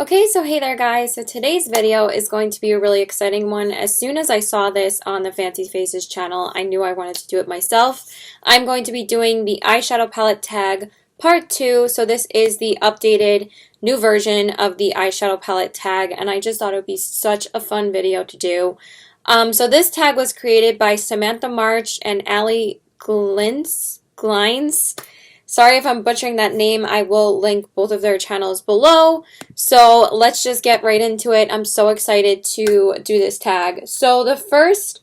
Okay, so hey there guys. So today's video is going to be a really exciting one. As soon as I saw this on the Fancy Faces channel, I knew I wanted to do it myself. I'm going to be doing the Eyeshadow Palette Tag Part 2. So this is the updated new version of the Eyeshadow Palette Tag, and I just thought it would be such a fun video to do. So this tag was created by Samantha March and Allie Glines. Sorry if I'm butchering that name. I will link both of their channels below. So let's just get right into it. I'm so excited to do this tag. So the first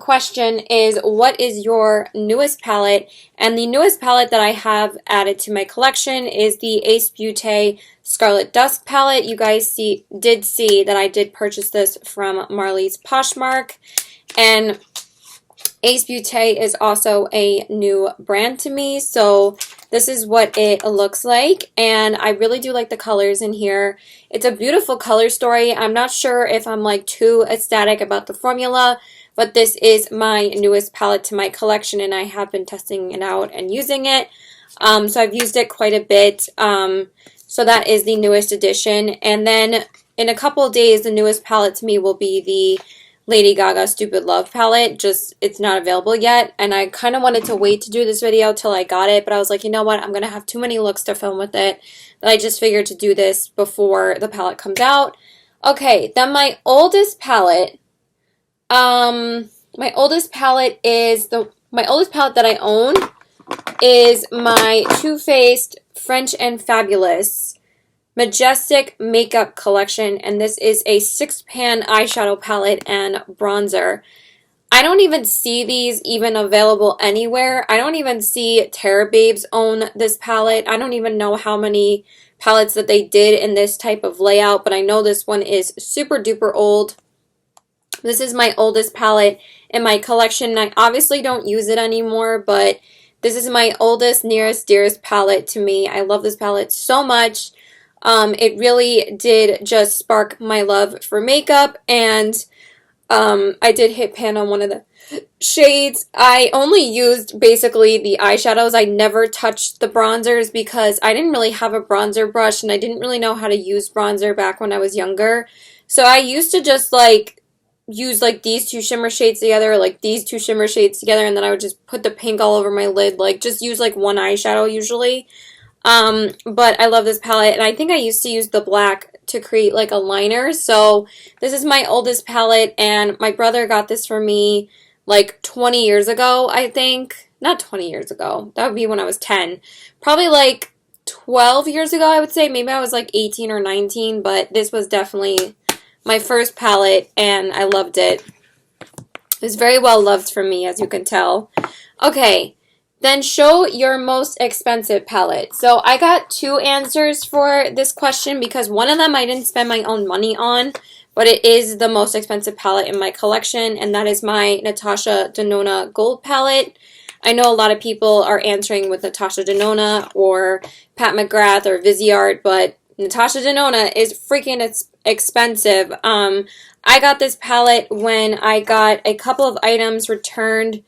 question is, what is your newest palette? And the newest palette that I have added to my collection is the Ace Beauté Scarlet Dusk palette. You guys did see that I did purchase this from Marley's Poshmark. And Ace Beauté is also a new brand to me, so this is what it looks like, and I really do like the colors in here. It's a beautiful color story. I'm not sure if I'm like too ecstatic about the formula, but this is my newest palette to my collection, and I have been testing it out and using it. So I've used it quite a bit. So that is the newest edition, and then in a couple of days, the newest palette to me will be the Lady Gaga Stupid Love palette. Just, it's not available yet, and I kind of wanted to wait to do this video till I got it, but I was like, you know what, I'm going to have too many looks to film with it, that I just figured to do this before the palette comes out. Okay, then my oldest palette, my oldest palette that I own is my Too Faced French and Fabulous Majestic Makeup Collection, and this is a 6-pan eyeshadow palette and bronzer. I don't even see these even available anywhere. I don't even see Terra Babes own this palette. I don't even know how many palettes that they did in this type of layout, but I know this one is super duper old. This is my oldest palette in my collection. I obviously don't use it anymore, but this is my oldest, nearest, dearest palette to me. I love this palette so much. It really did just spark my love for makeup, and I did hit pan on one of the shades. I only used basically the eyeshadows. I never touched the bronzers because I didn't really have a bronzer brush, and I didn't really know how to use bronzer back when I was younger. So I used to just like use like these two shimmer shades together, or like these two shimmer shades together, and then I would just put the pink all over my lid, like just use like one eyeshadow usually. But I love this palette, and I think I used to use the black to create like a liner. So this is my oldest palette, and my brother got this for me like 20 years ago, I think. Not 20 years ago. That would be when I was 10. Probably like 12 years ago, I would say. Maybe I was like 18 or 19, but this was definitely my first palette, and I loved it. It was very well loved from me, as you can tell. Okay. Then show your most expensive palette. So I got two answers for this question because one of them I didn't spend my own money on, but it is the most expensive palette in my collection, and that is my Natasha Denona Gold palette. I know a lot of people are answering with Natasha Denona or Pat McGrath or Viseart, but Natasha Denona is freaking expensive. I got this palette when I got a couple of items returned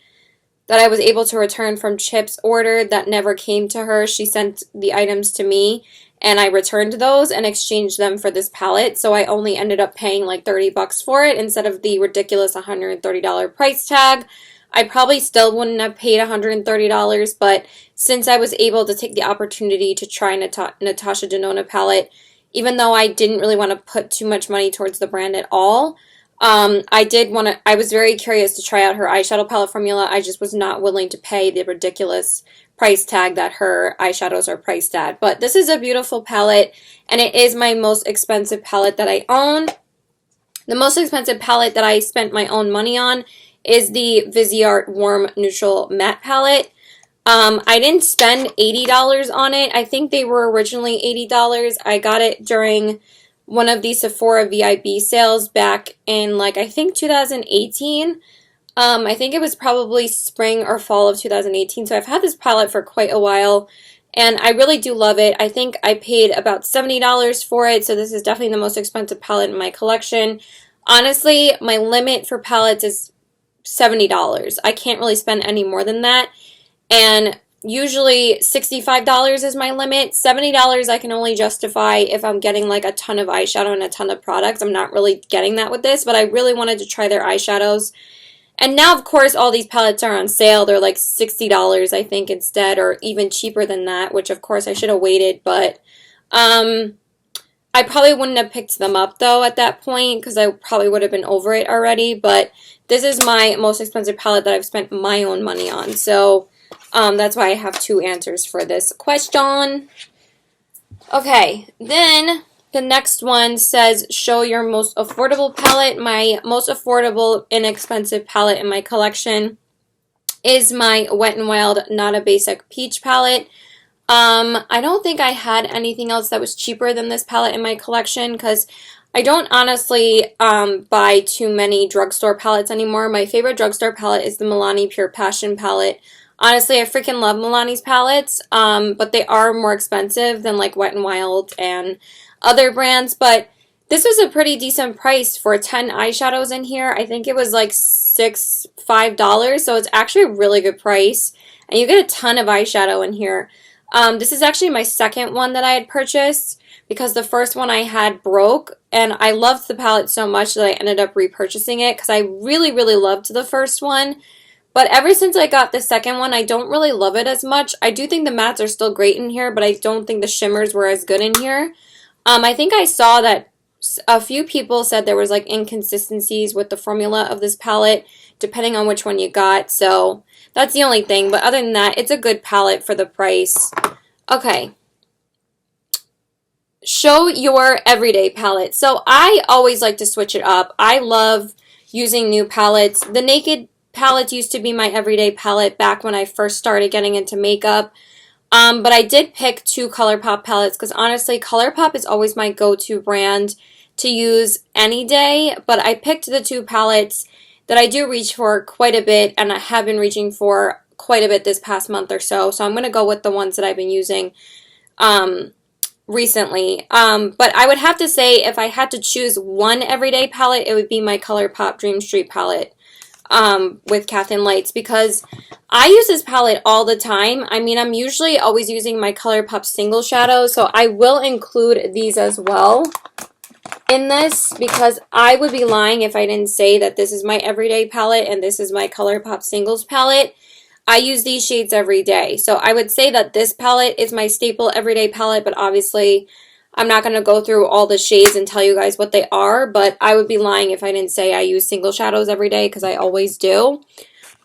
that I was able to return from Chip's order that never came to her. She sent the items to me, and I returned those and exchanged them for this palette. So I only ended up paying like 30 bucks for it instead of the ridiculous $130 price tag. I probably still wouldn't have paid $130, but since I was able to take the opportunity to try Natasha Denona palette, even though I didn't really want to put too much money towards the brand at all, I was very curious to try out her eyeshadow palette formula. I just was not willing to pay the ridiculous price tag that her eyeshadows are priced at. But this is a beautiful palette, and it is my most expensive palette that I own. The most expensive palette that I spent my own money on is the Viseart Warm Neutral Matte palette. I didn't spend $80 on it. I think they were originally $80. I got it during one of the Sephora VIB sales back in like I think 2018. I think it was probably spring or fall of 2018. So I've had this palette for quite a while, and I really do love it. I think I paid about $70 for it, so this is definitely the most expensive palette in my collection. Honestly, my limit for palettes is $70. I can't really spend any more than that. And Usually $65 is my limit. $70 I can only justify if I'm getting like a ton of eyeshadow and a ton of products. I'm not really getting that with this, but I really wanted to try their eyeshadows. And now, of course, all these palettes are on sale. They're like $60, I think, instead, or even cheaper than that, which, of course, I should have waited. But I probably wouldn't have picked them up, though, at that point, because I probably would have been over it already. But this is my most expensive palette that I've spent my own money on. So that's why I have two answers for this question. Okay, then the next one says, show your most affordable palette. My most affordable, inexpensive palette in my collection is my Wet n Wild Not a Basic Peach palette. I don't think I had anything else that was cheaper than this palette in my collection because I don't honestly buy too many drugstore palettes anymore. My favorite drugstore palette is the Milani Pure Passion palette. Honestly, I freaking love Milani's palettes, but they are more expensive than like Wet n Wild and other brands, but this was a pretty decent price for 10 eyeshadows in here. I think it was like $5, so it's actually a really good price, and you get a ton of eyeshadow in here. This is actually my second one that I had purchased because the first one I had broke, and I loved the palette so much that I ended up repurchasing it because I really, really loved the first one. But ever since I got the second one, I don't really love it as much. I do think the mattes are still great in here, but I don't think the shimmers were as good in here. I think I saw that a few people said there was like inconsistencies with the formula of this palette, depending on which one you got. So that's the only thing. But other than that, it's a good palette for the price. Okay. Show your everyday palette. So I always like to switch it up. I love using new palettes. The Naked palette used to be my everyday palette back when I first started getting into makeup. But I did pick two ColourPop palettes because honestly, ColourPop is always my go-to brand to use any day. But I picked the two palettes that I do reach for quite a bit, and I have been reaching for quite a bit this past month or so. So I'm going to go with the ones that I've been using recently. But I would have to say if I had to choose one everyday palette, it would be my ColourPop Dream Street palette. With Kathleen Lights because I use this palette all the time. I mean, I'm usually always using my ColourPop single shadows, so I will include these as well in this because I would be lying if I didn't say that this is my everyday palette and this is my ColourPop singles palette. I use these shades every day, so I would say that this palette is my staple everyday palette, but obviously I'm not going to go through all the shades and tell you guys what they are, but I would be lying if I didn't say I use single shadows every day because I always do.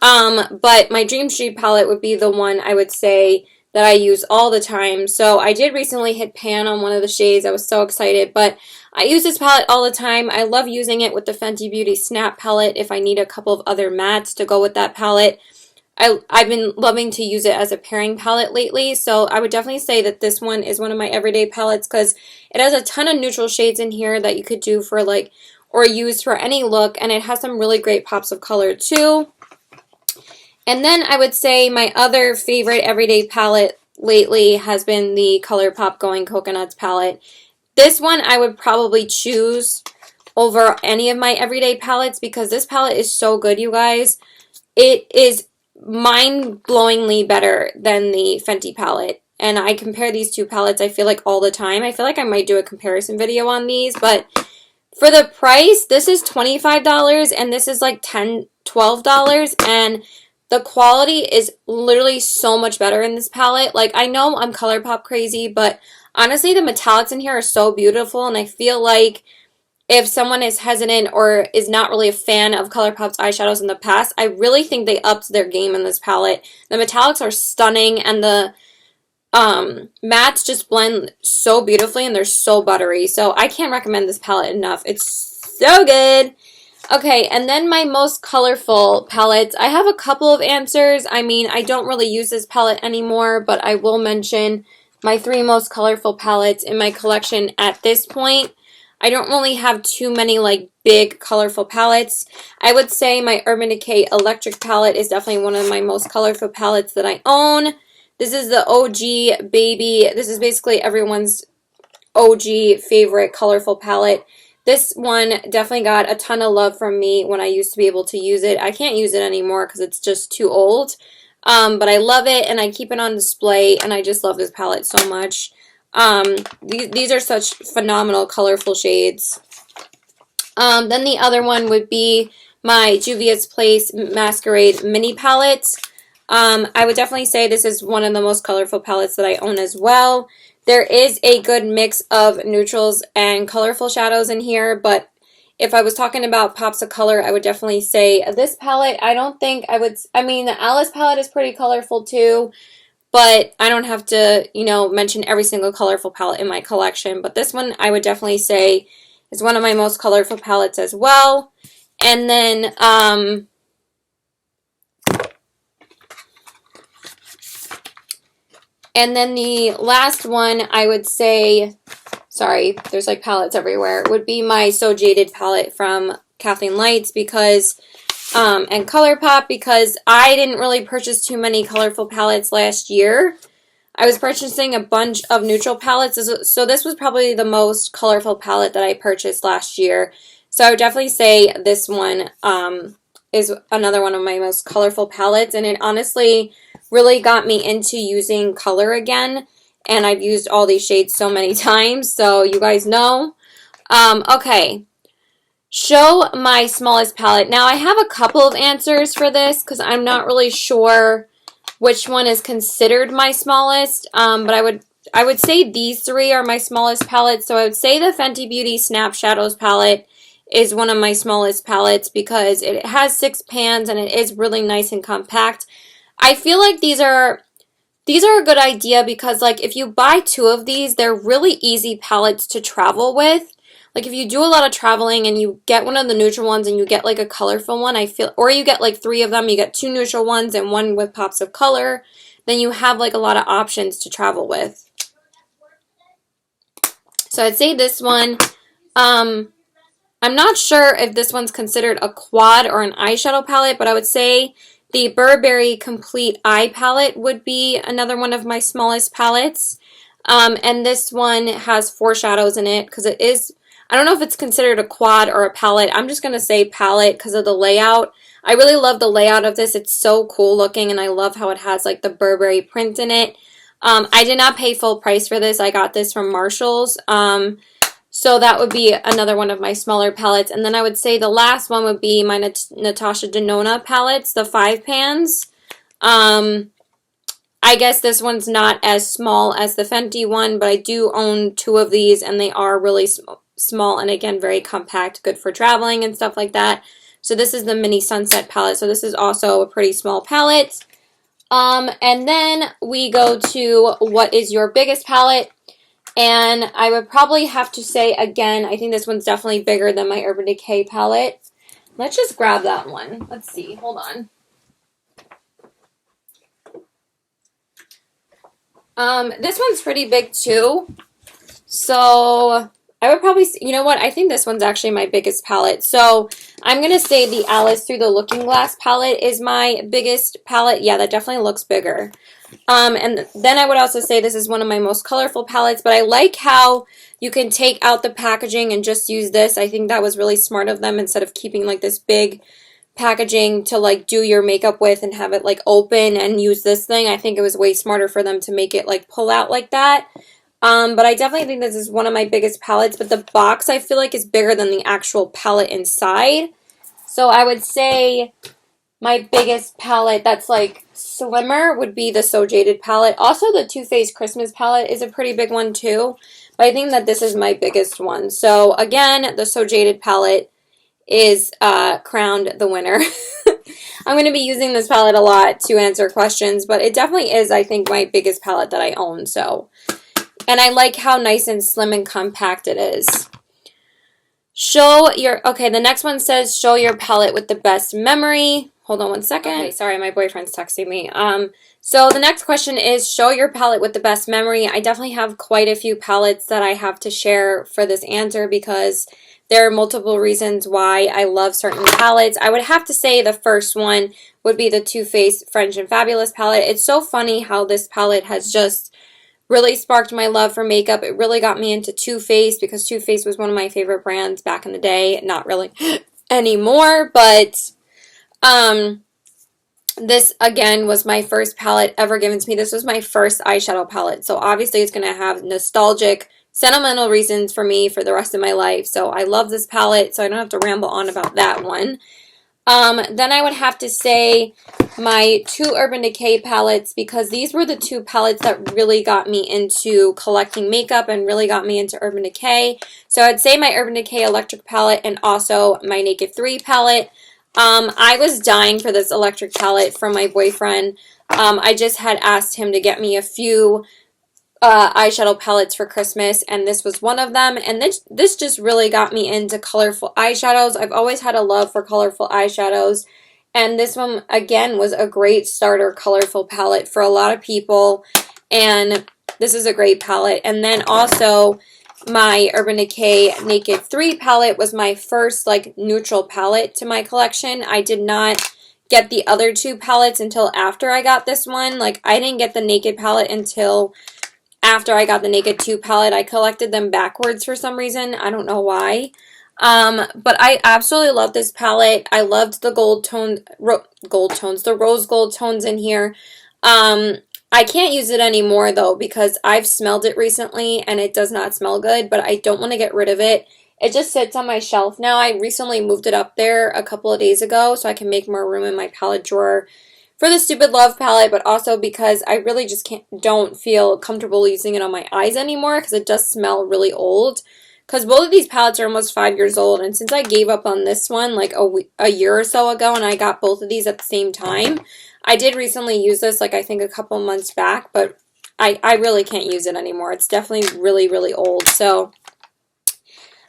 But my Dream Street palette would be the one I would say that I use all the time. So I did recently hit pan on one of the shades. I was so excited, but I use this palette all the time. I love using it with the Fenty Beauty Snap palette if I need a couple of other mattes to go with that palette. I've been loving to use it as a pairing palette lately, so I would definitely say that this one is one of my everyday palettes because it has a ton of neutral shades in here that you could do for like, or use for any look, and it has some really great pops of color too. And then I would say my other favorite everyday palette lately has been the ColourPop Going Coconuts palette. This one I would probably choose over any of my everyday palettes because this palette is so good, you guys. It is mind-blowingly better than the Fenty palette, and I compare these two palettes I feel like all the time. I feel like I might do a comparison video on these, but for the price, this is $25 and this is like $10, $12, and the quality is literally so much better in this palette. Like, I know I'm ColourPop crazy, but honestly the metallics in here are so beautiful, and I feel like if someone is hesitant or is not really a fan of ColourPop's eyeshadows in the past, I really think they upped their game in this palette. The metallics are stunning, and the mattes just blend so beautifully, and they're so buttery. So I can't recommend this palette enough. It's so good. Okay, and then my most colorful palettes. I have a couple of answers. I mean, I don't really use this palette anymore, but I will mention my three most colorful palettes in my collection at this point. I don't really have too many like big colorful palettes. I would say my Urban Decay Electric palette is definitely one of my most colorful palettes that I own. This is the OG Baby. This is basically everyone's OG favorite colorful palette. This one definitely got a ton of love from me when I used to be able to use it. I can't use it anymore because it's just too old. But I love it, and I keep it on display, and I just love this palette so much. These are such phenomenal, colorful shades. Then the other one would be my Juvia's Place Masquerade Mini Palette. I would definitely say this is one of the most colorful palettes that I own as well. There is a good mix of neutrals and colorful shadows in here, but if I was talking about pops of color, I would definitely say this palette. I don't think I would, I mean, the Alice palette is pretty colorful too, but I don't have to, you know, mention every single colorful palette in my collection. But this one I would definitely say is one of my most colorful palettes as well. And then, the last one I would say, sorry, there's like palettes everywhere, would be my So Jaded palette from Kathleen Lights because, and ColourPop, because I didn't really purchase too many colorful palettes last year. I was purchasing a bunch of neutral palettes, so this was probably the most colorful palette that I purchased last year. So I would definitely say this one is another one of my most colorful palettes, and it honestly really got me into using color again, and I've used all these shades so many times, so you guys know. Okay, show my smallest palette. Now I have a couple of answers for this because I'm not really sure which one is considered my smallest, but I would say these three are my smallest palettes. So I would say the Fenty Beauty Snap Shadows palette is one of my smallest palettes because it has 6 pans and it is really nice and compact. I feel like these are a good idea because, like, if you buy 2 of these, they're really easy palettes to travel with. Like, if you do a lot of traveling and you get one of the neutral ones and you get, like, a colorful one, or you get, like, 3 of them, you get 2 neutral ones and 1 with pops of color, then you have, like, a lot of options to travel with. So I'd say this one. I'm not sure if this one's considered a quad or an eyeshadow palette, but I would say the Burberry Complete Eye Palette would be another one of my smallest palettes. And this one has 4 shadows in it because it is, I don't know if it's considered a quad or a palette. I'm just going to say palette because of the layout. I really love the layout of this. It's so cool looking, and I love how it has like the Burberry print in it. I did not pay full price for this. I got this from Marshall's. So that would be another one of my smaller palettes. And then I would say the last one would be my Natasha Denona palettes, the 5 pans. I guess this one's not as small as the Fenty one, but I do own 2 of these, and they are really small and, again, very compact, good for traveling and stuff like that. So this is the Mini Sunset palette. So this is also a pretty small palette. And then we go to what is your biggest palette? And I would probably have to say, again, I think this one's definitely bigger than my Urban Decay palette. Let's just grab that one. Let's see. Hold on. This one's pretty big too. So I would probably, you know what? I think this one's actually my biggest palette. So I'm going to say the Alice Through the Looking Glass palette is my biggest palette. Yeah, that definitely looks bigger. And then I would also say this is one of my most colorful palettes, but I like how you can take out the packaging and just use this. I think that was really smart of them instead of keeping like this big packaging to like do your makeup with and have it like open and use this thing. I think it was way smarter for them to make it like pull out like that. But I definitely think this is one of my biggest palettes, but the box I feel like is bigger than the actual palette inside. So I would say my biggest palette that's like slimmer would be the So Jaded palette. Also, the Too Faced Christmas palette is a pretty big one too, but I think that this is my biggest one. So again, the So Jaded palette is crowned the winner. I'm going to be using this palette a lot to answer questions, but it definitely is, I think, my biggest palette that I own. So, and I like how nice and slim and compact it is. Show your, okay, the next one says show your palette with the best memory. Hold on one second. Okay, sorry, my boyfriend's texting me. So the next question is show your palette with the best memory. I definitely have quite a few palettes that I have to share for this answer because there are multiple reasons why I love certain palettes. I would have to say the first one would be the Too Faced French and Fabulous palette. It's so funny how this palette has just really sparked my love for makeup. It really got me into Too Faced because Too Faced was one of my favorite brands back in the day. Not really anymore, but This, again, was my first palette ever given to me. This was my first eyeshadow palette. So obviously it's going to have nostalgic, sentimental reasons for me for the rest of my life. So I love this palette, so I don't have to ramble on about that one. Then I would have to say my two Urban Decay palettes, because these were the two palettes that really got me into collecting makeup and really got me into Urban Decay. So I'd say my Urban Decay Electric palette and also my Naked 3 palette. I was dying for this electric palette from my boyfriend. I just had asked him to get me a few eyeshadow palettes for Christmas, and this was one of them. And this just really got me into colorful eyeshadows. I've always had a love for colorful eyeshadows, and this one, again, was a great starter colorful palette for a lot of people, and this is a great palette. And then also, my Urban Decay Naked 3 palette was my first, like, neutral palette to my collection. I did not get the other two palettes until after I got this one. Like, I didn't get the Naked palette until after I got the Naked 2 palette. I collected them backwards for some reason. I don't know why. But I absolutely love this palette. I loved the the rose gold tones in here. I can't use it anymore though, because I've smelled it recently and it does not smell good, but I don't want to get rid of it. It just sits on my shelf now. I recently moved it up there a couple of days ago so I can make more room in my palette drawer for the Stupid Love palette, but also because I really just don't feel comfortable using it on my eyes anymore because it does smell really old. Because both of these palettes are almost 5 years old, and since I gave up on this one like a year or so ago, and I got both of these at the same time, I did recently use this, like I think a couple months back, but I really can't use it anymore. It's definitely really, really old. So,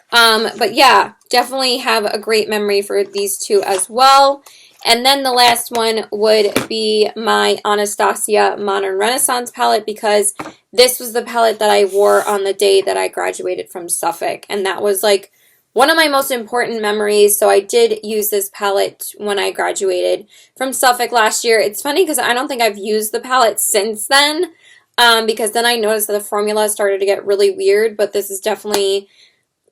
but yeah, definitely have a great memory for these two as well. And then the last one would be my Anastasia Modern Renaissance palette, because this was the palette that I wore on the day that I graduated from Suffolk. And that was like one of my most important memories. So I did use this palette when I graduated from Suffolk last year. It's funny because I don't think I've used the palette since then, because then I noticed that the formula started to get really weird. But this is definitely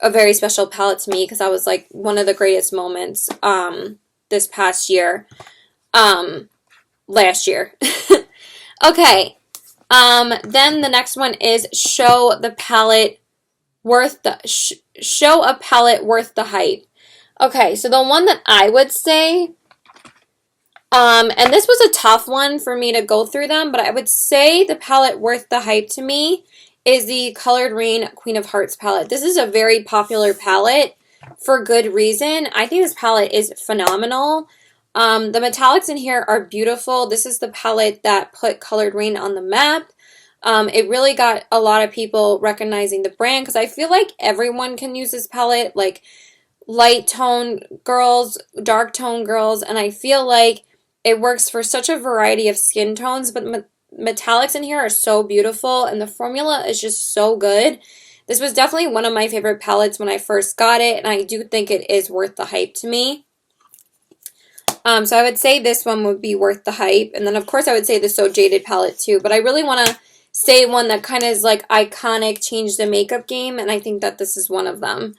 a very special palette to me because I was like one of the greatest moments this past year, last year. Okay, then the next one is show a palette worth the hype. Okay, so the one that I would say, and this was a tough one for me to go through them, but I would say the palette worth the hype to me is the Colored Rain Queen of Hearts palette. This is a very popular palette for good reason. I think this palette is phenomenal. The metallics in here are beautiful. This is the palette that put Colored Rain on the map. It really got a lot of people recognizing the brand because I feel like everyone can use this palette, like light tone girls, dark tone girls, and I feel like it works for such a variety of skin tones, but metallics in here are so beautiful and the formula is just so good. This was definitely one of my favorite palettes when I first got it, and I do think it is worth the hype to me. So I would say this one would be worth the hype, and then of course I would say the So Jaded palette too, but I really want to say one that kind of is like iconic, changed the makeup game, and I think that this is one of them.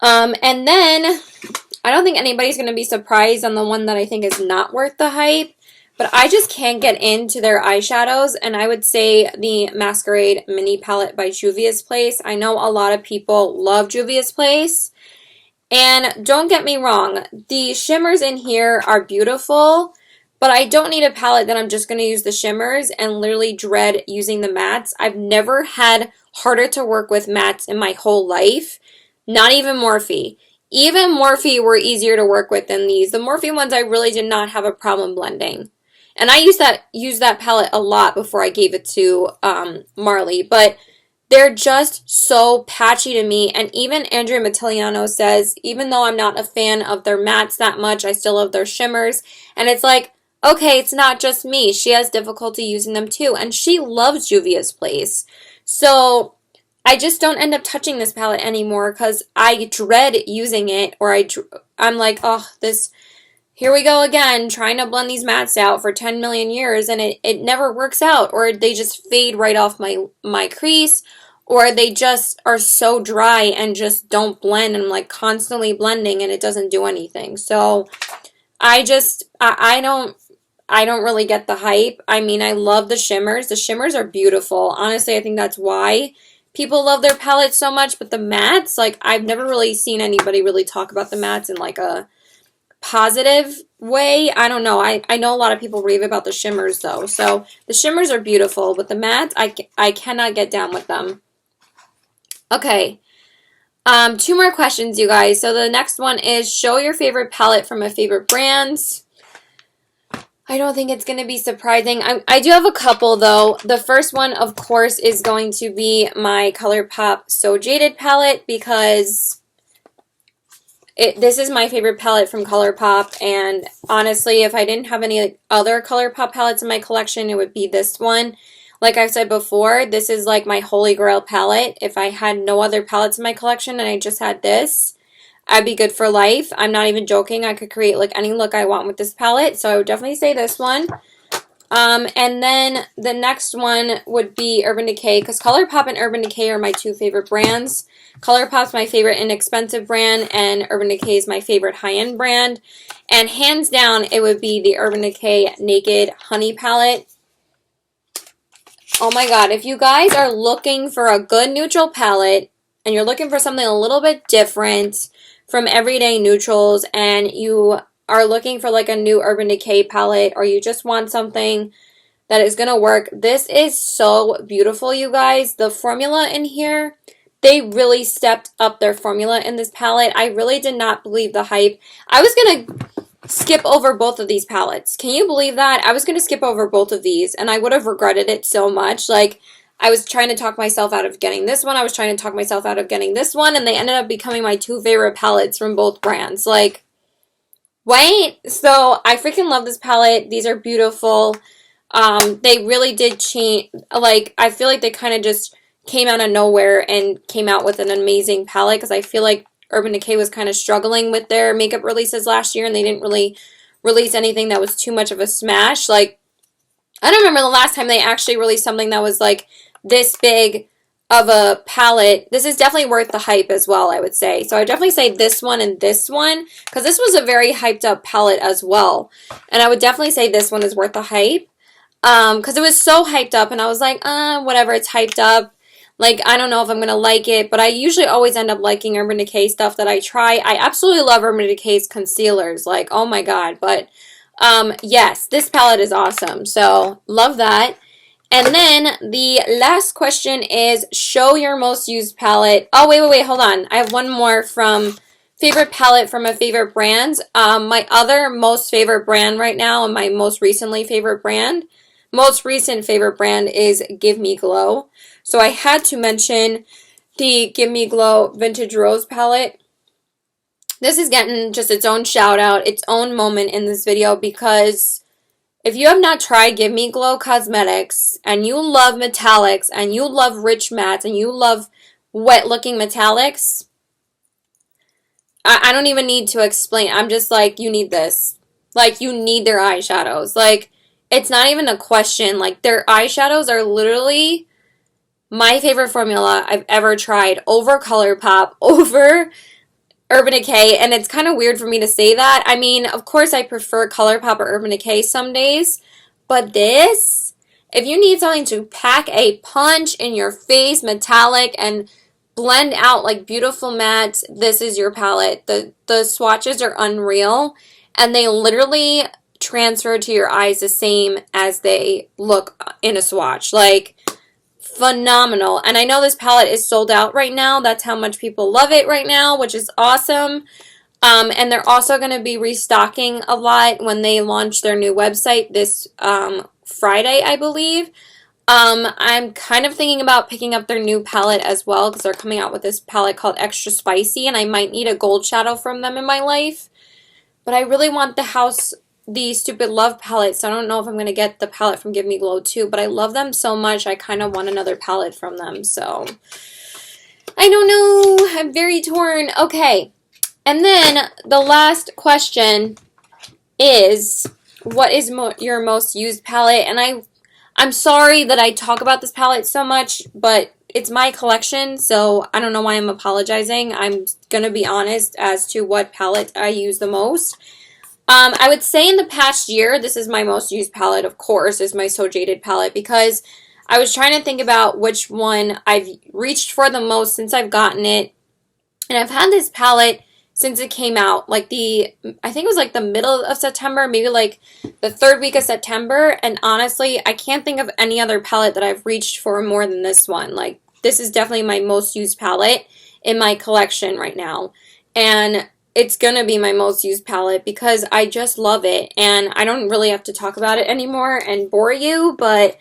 And then I don't think anybody's going to be surprised on the one that I think is not worth the hype, but I just can't get into their eyeshadows, and I would say the Masquerade Mini Palette by Juvia's Place. I know a lot of people love Juvia's Place, and don't get me wrong, the shimmers in here are beautiful, but I don't need a palette that I'm just going to use the shimmers and literally dread using the mattes. I've never had harder to work with mattes in my whole life, not even Morphe. Even Morphe were easier to work with than these. The Morphe ones I really did not have a problem blending. And I used that palette a lot before I gave it to Marley. But they're just so patchy to me. And even Andrea Mattiliano says, even though I'm not a fan of their mattes that much, I still love their shimmers. And it's like, okay, it's not just me. She has difficulty using them too. And she loves Juvia's Place. So I just don't end up touching this palette anymore because I dread using it. Or I'm like, oh, here we go again, trying to blend these mattes out for 10 million years, and it never works out, or they just fade right off my crease, or they just are so dry and just don't blend, and I'm like constantly blending and it doesn't do anything. So I don't I don't really get the hype. I mean, I love the shimmers. The shimmers are beautiful. Honestly, I think that's why people love their palettes so much. But the mattes, like, I've never really seen anybody really talk about the mattes in, like, a positive way. I don't know. I know a lot of people rave about the shimmers, though. So, the shimmers are beautiful. But the mattes, I cannot get down with them. Okay. 2 more questions, you guys. So, the next one is, show your favorite palette from a favorite brands. I don't think it's going to be surprising. I do have a couple, though. The first one, of course, is going to be my ColourPop So Jaded palette because this is my favorite palette from ColourPop. And honestly, if I didn't have any other ColourPop palettes in my collection, it would be this one. Like I've said before, this is like my holy grail palette. If I had no other palettes in my collection and I just had this, I'd be good for life. I'm not even joking. I could create like any look I want with this palette. So I would definitely say this one. And then the next one would be Urban Decay because ColourPop and Urban Decay are my 2 favorite brands. ColourPop's my favorite inexpensive brand and Urban Decay is my favorite high-end brand. And hands down, it would be the Urban Decay Naked Honey palette. Oh my god, if you guys are looking for a good neutral palette and you're looking for something a little bit different from everyday neutrals and you are looking for like a new Urban Decay palette or you just want something that is going to work, this is so beautiful, you guys. The formula in here, they really stepped up their formula in this palette. I really did not believe the hype. I was going to skip over both of these palettes. Can you believe that? I was going to skip over both of these and I would have regretted it so much. Like, I was trying to talk myself out of getting this one. I was trying to talk myself out of getting this one. And they ended up becoming my 2 favorite palettes from both brands. Like, wait. So, I freaking love this palette. These are beautiful. They really did change. Like, I feel like they kind of just came out of nowhere and came out with an amazing palette. Because I feel like Urban Decay was kind of struggling with their makeup releases last year. And they didn't really release anything that was too much of a smash. Like, I don't remember the last time they actually released something that was like this big of a palette. This is definitely worth the hype as well, I would say. So I would definitely say this one and this one because this was a very hyped up palette as well. And I would definitely say this one is worth the hype because it was so hyped up and I was like, whatever, it's hyped up. Like, I don't know if I'm going to like it, but I usually always end up liking Urban Decay stuff that I try. I absolutely love Urban Decay's concealers. Like, oh my god. But yes, this palette is awesome. So, love that. And then the last question is, show your most used palette. Oh, wait, hold on. I have one more from favorite palette from a favorite brand. My other most favorite brand right now and my most recent favorite brand is Give Me Glow. So I had to mention the Give Me Glow Vintage Rose palette. This is getting just its own shout out, its own moment in this video because if you have not tried Give Me Glow Cosmetics and you love metallics and you love rich mattes and you love wet looking metallics, I don't even need to explain. I'm just like, you need this. Like, you need their eyeshadows. Like, it's not even a question. Like, their eyeshadows are literally my favorite formula I've ever tried over ColourPop, over Urban Decay, and it's kind of weird for me to say that. I mean, of course I prefer ColourPop or Urban Decay some days, but this, if you need something to pack a punch in your face, metallic, and blend out like beautiful mattes, this is your palette. The swatches are unreal, and they literally transfer to your eyes the same as they look in a swatch. Like, phenomenal. And I know this palette is sold out right now. That's how much people love it right now, which is awesome. And they're also going to be restocking a lot when they launch their new website this Friday, I believe. I'm kind of thinking about picking up their new palette as well because they're coming out with this palette called Extra Spicy, and I might need a gold shadow from them in my life. But I really want the Stupid Love palette, so I don't know if I'm going to get the palette from Give Me Glow too, but I love them so much, I kind of want another palette from them, so I don't know, I'm very torn. Okay, and then the last question is, what is your most used palette? And I'm sorry that I talk about this palette so much, but it's my collection, so I don't know why I'm apologizing. I'm going to be honest as to what palette I use the most. I would say in the past year, this is my most used palette, of course, is my So Jaded palette, because I was trying to think about which one I've reached for the most since I've gotten it. And I've had this palette since it came out, like I think it was like the middle of September, maybe like the 3rd week of September. And honestly, I can't think of any other palette that I've reached for more than this one. Like, this is definitely my most used palette in my collection right now. And it's gonna be my most used palette because I just love it. And I don't really have to talk about it anymore and bore you, but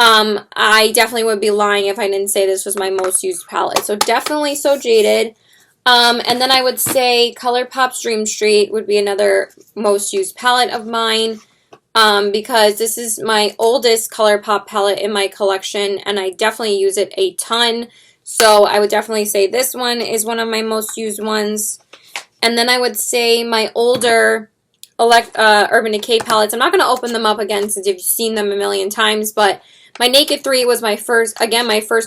I definitely would be lying if I didn't say this was my most used palette. So definitely So Jaded. And then I would say ColourPop's Dream Street would be another most used palette of mine, because this is my oldest ColourPop palette in my collection, and I definitely use it a ton. So I would definitely say this one is one of my most used ones. And then I would say my older Urban Decay palettes. I'm not going to open them up again since you've seen them a million times, but my Naked 3 was my first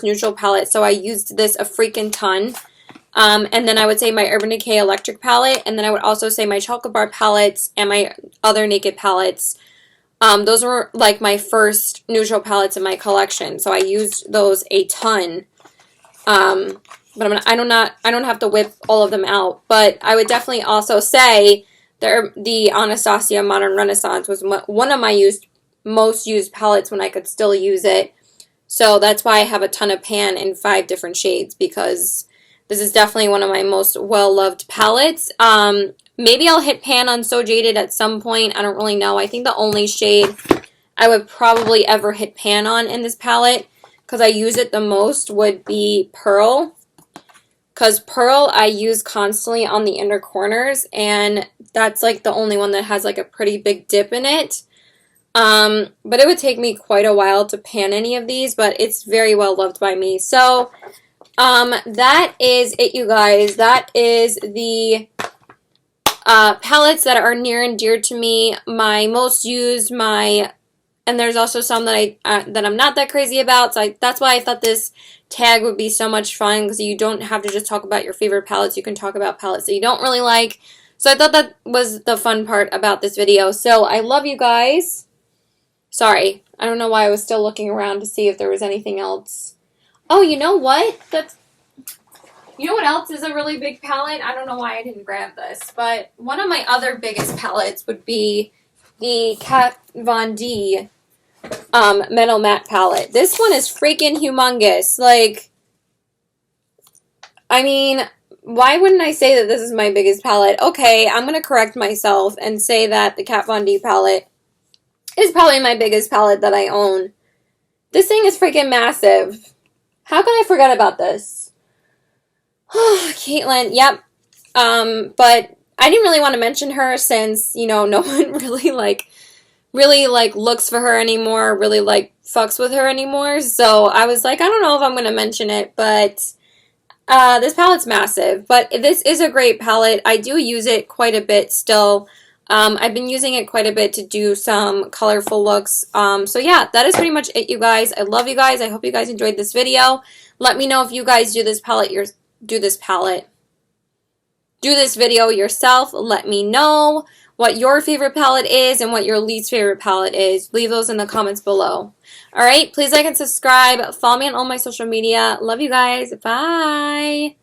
neutral palette, so I used this a freaking ton. And then I would say my Urban Decay Electric palette, and then I would also say my Chocolate Bar palettes and my other Naked palettes. Those were like my first neutral palettes in my collection, so I used those a ton. But I don't have to whip all of them out. But I would definitely also say the Anastasia Modern Renaissance was one of my most used palettes when I could still use it. So that's why I have a ton of pan in 5 different shades, because this is definitely one of my most well-loved palettes. Maybe I'll hit pan on So Jaded at some point. I don't really know. I think the only shade I would probably ever hit pan on in this palette, because I use it the most, would be Pearl. Because Pearl I use constantly on the inner corners, and that's like the only one that has like a pretty big dip in it. But it would take me quite a while to pan any of these, but it's very well loved by me. So, that is it, you guys. That is the palettes that are near and dear to me, my most used, and there's also some that I'm not that crazy about. So that's why I thought this tag would be so much fun, because you don't have to just talk about your favorite palettes. You can talk about palettes that you don't really like. So I thought that was the fun part about this video. So I love you guys. Sorry, I don't know why I was still looking around to see if there was anything else. Oh, you know what? You know what else is a really big palette? I don't know why I didn't grab this, but one of my other biggest palettes would be the Kat Von D Metal Matte palette. This one is freaking humongous. Like, I mean, why wouldn't I say that this is my biggest palette? Okay, I'm going to correct myself and say that the Kat Von D palette is probably my biggest palette that I own. This thing is freaking massive. How could I forget about this? Caitlin, yep. But I didn't really want to mention her since, you know, no one really looks for her anymore, really fucks with her anymore. So I was like, I don't know if I'm going to mention it, but this palette's massive. But this is a great palette. I do use it quite a bit still. I've been using it quite a bit to do some colorful looks. So yeah, that is pretty much it, you guys. I love you guys. I hope you guys enjoyed this video. Let me know if you guys do this video yourself. Let me know what your favorite palette is and what your least favorite palette is. Leave those in the comments below. Alright, please like and subscribe. Follow me on all my social media. Love you guys. Bye.